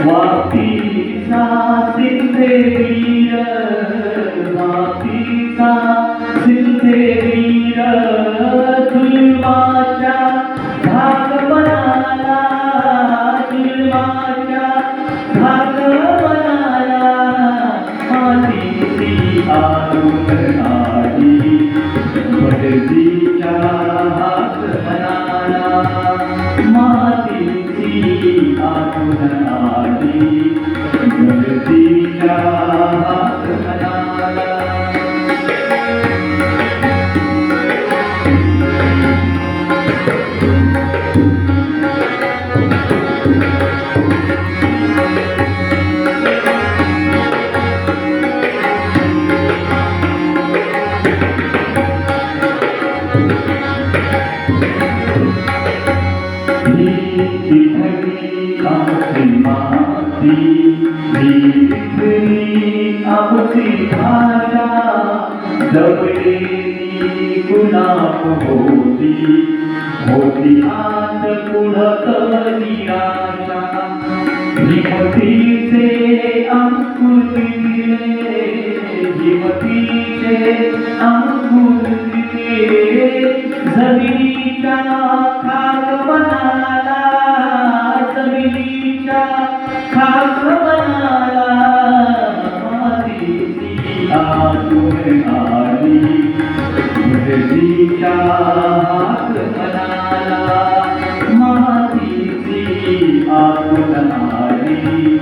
वापीचा सिद्धेवीर वापीचा सिद्धेवीर जुलमाच्या धाक बनाला जुलमाच्या धाक बनाला मातीची आरून आली भटजीच्या हात बनाला मातीची आरून आली भटजीच्या हात बनाला आपसी भाषा जवळेली गुलाब होती आत पुढत निराशा हिमतीचे अंकुर दिले हिमतीचे अंकुर दिले जमिनीच्या खाक बनाला जमिनीच्या खाक बनाला आतून आली भटजीच्या हात बनाला मातीची आतून आली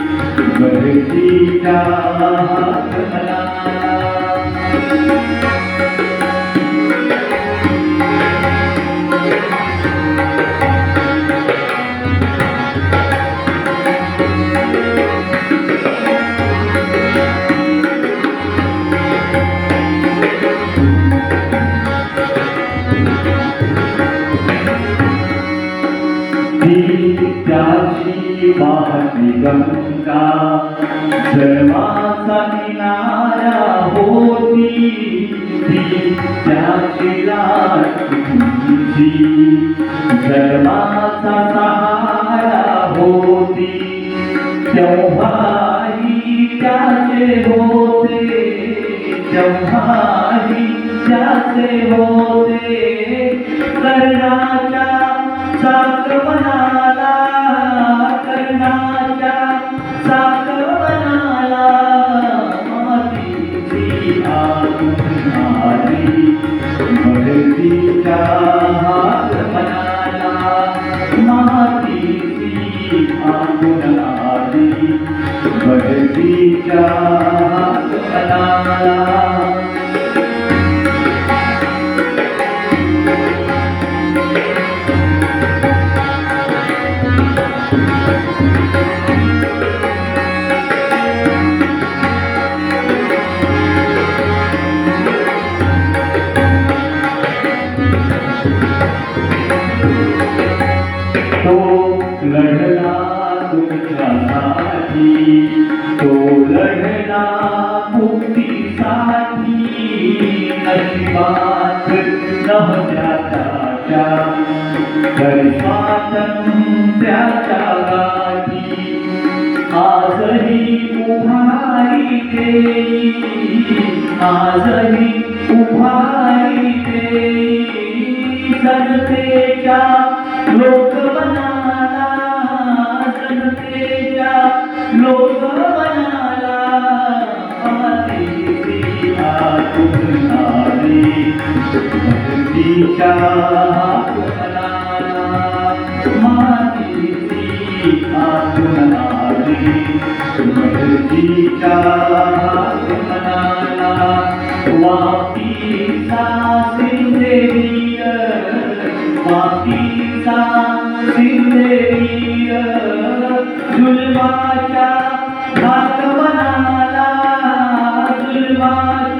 भटजीच्या हात बनाला त्याची वाहती गंगा जन्माचा किनारा होती त्याची लाटी जन्माचा सहारा होती तेव्हाही त्याचे होते तेव्हाही त्याचे होते कर्णाच्या साक बनाला कर्णाच्या साक बनाला मातीची आतून आली भटजीच्या हात बनाला मातीची आतून आली भटजीच्या हात बनाला लढला तुमच्यासाठी तो लढला मुक्तीसाठी नशिबात नव्हत्या त्याच्या तरी स्वातंत्र्याच्या गाठी आजही उभारी देई आजही उभारी देई जनतेच्या लोक बनाला जनतेच्या लोक बनाला मातीची आतून आली भटजीच्या हात बनाला मातीची आतून आली पृथ्वीच्या आगमनाला वापीचा सिंधेवीर वापीचा सिंधेवीर जुलमाच्या आगमनाला जुलमाच्या